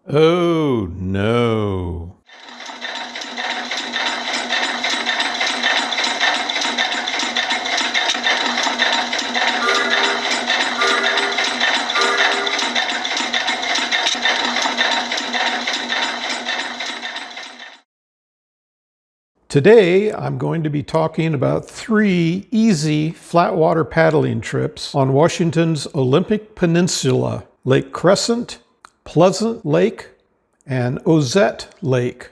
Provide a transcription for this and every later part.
Oh no. Today, I'm going to be talking about 3 easy flatwater paddling trips on Washington's Olympic Peninsula: Lake Crescent, Pleasant Lake, and Ozette Lake.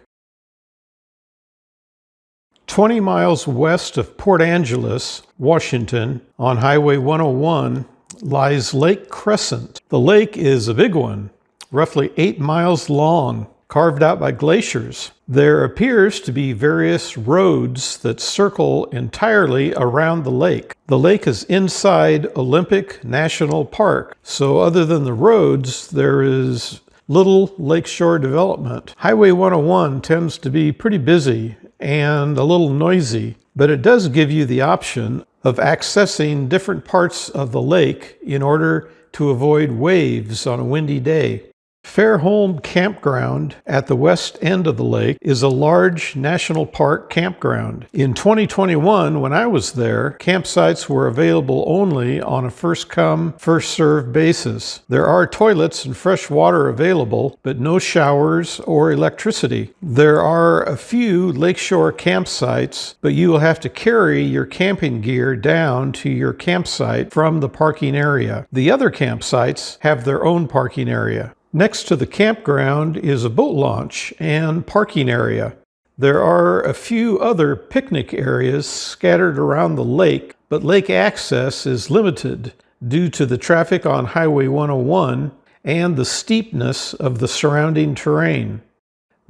20 miles west of Port Angeles, Washington, on Highway 101, lies Lake Crescent. The lake is a big one, roughly 8 miles long, carved out by glaciers. There appears to be various roads that circle entirely around the lake. The lake is inside Olympic National Park, so other than the roads, there is little lakeshore development. Highway 101 tends to be pretty busy and a little noisy, but it does give you the option of accessing different parts of the lake in order to avoid waves on a windy day. Fairholme Campground at the west end of the lake is a large national park campground. In 2021, when I was there, campsites were available only on a first-come, first-served basis. There are toilets and fresh water available, but no showers or electricity. There are a few lakeshore campsites, but you will have to carry your camping gear down to your campsite from the parking area. The other campsites have their own parking area. Next to the campground is a boat launch and parking area. There are a few other picnic areas scattered around the lake, but lake access is limited due to the traffic on Highway 101 and the steepness of the surrounding terrain.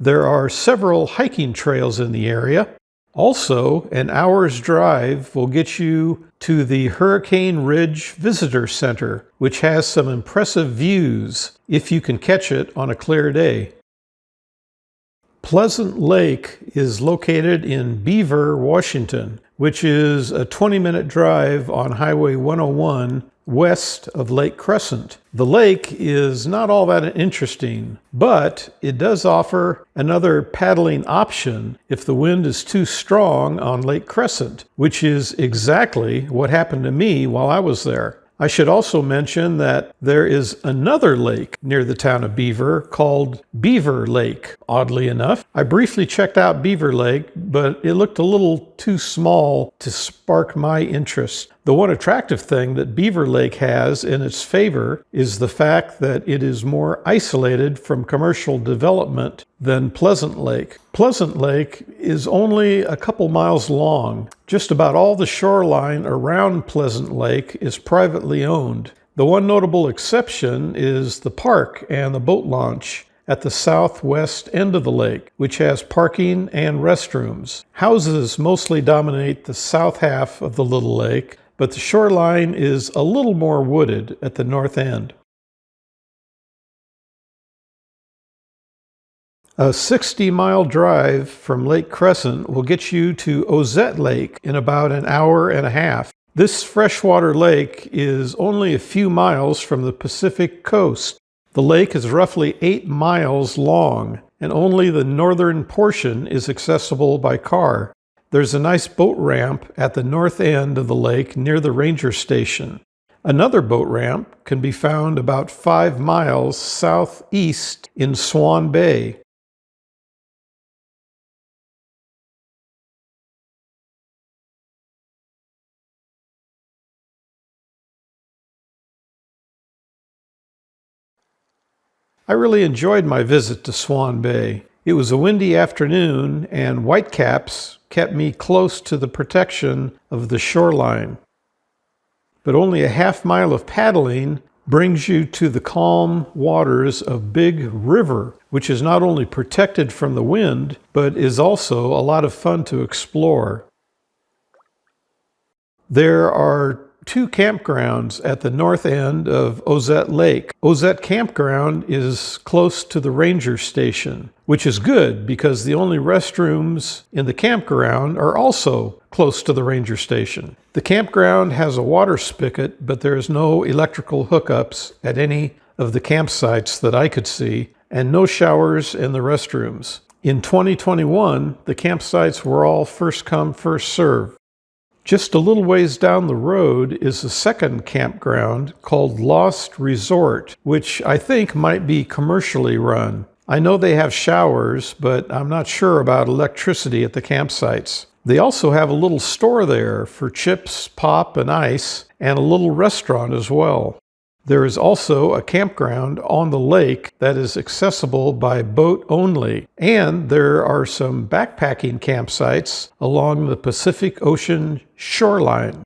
There are several hiking trails in the area. Also, an hour's drive will get you to the Hurricane Ridge Visitor Center, which has some impressive views if you can catch it on a clear day. Pleasant Lake is located in Beaver, Washington, which is a 20-minute drive on Highway 101 west of Lake Crescent. The lake is not all that interesting, but it does offer another paddling option if the wind is too strong on Lake Crescent, which is exactly what happened to me while I was there. I should also mention that there is another lake near the town of Beaver called Beaver Lake, oddly enough. I briefly checked out Beaver Lake, but it looked a little too small to spark my interest. The one attractive thing that Beaver Lake has in its favor is the fact that it is more isolated from commercial development than Pleasant Lake. Pleasant Lake is only a couple miles long. Just about all the shoreline around Pleasant Lake is privately owned. The one notable exception is the park and the boat launch at the southwest end of the lake, which has parking and restrooms. Houses mostly dominate the south half of the little lake, but the shoreline is a little more wooded at the north end. A 60-mile drive from Lake Crescent will get you to Ozette Lake in about an hour and a half. This freshwater lake is only a few miles from the Pacific coast. The lake is roughly 8 miles long, and only the northern portion is accessible by car. There's a nice boat ramp at the north end of the lake near the ranger station. Another boat ramp can be found about 5 miles southeast in Swan Bay. I really enjoyed my visit to Swan Bay. It was a windy afternoon, and whitecaps kept me close to the protection of the shoreline. But only a half mile of paddling brings you to the calm waters of Big River, which is not only protected from the wind, but is also a lot of fun to explore. There are 2 campgrounds at the north end of Ozette Lake. Ozette Campground is close to the ranger station, which is good because the only restrooms in the campground are also close to the ranger station. The campground has a water spigot, but there is no electrical hookups at any of the campsites that I could see, and no showers in the restrooms. In 2021, the campsites were all first come, first served. Just a little ways down the road is a second campground called Lost Resort, which I think might be commercially run. I know they have showers, but I'm not sure about electricity at the campsites. They also have a little store there for chips, pop, and ice, and a little restaurant as well. There is also a campground on the lake that is accessible by boat only, and there are some backpacking campsites along the Pacific Ocean shoreline.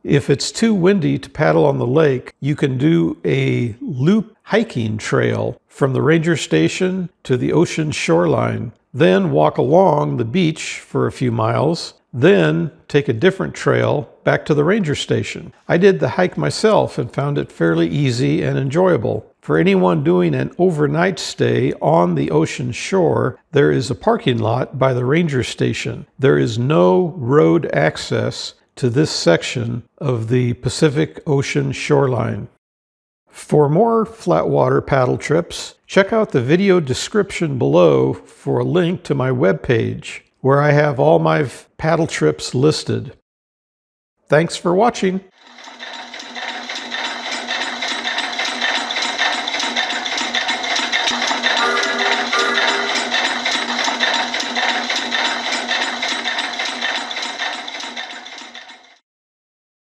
If it's too windy to paddle on the lake, you can do a loop hiking trail from the ranger station to the ocean shoreline, then walk along the beach for a few miles, then take a different trail back to the ranger station. I did the hike myself and found it fairly easy and enjoyable. For anyone doing an overnight stay on the ocean shore, there is a parking lot by the ranger station. There is no road access to this section of the Pacific Ocean shoreline. For more Flatwater paddle trips, check out the video description below for a link to my webpage, where I have all my paddle trips listed. Thanks for watching.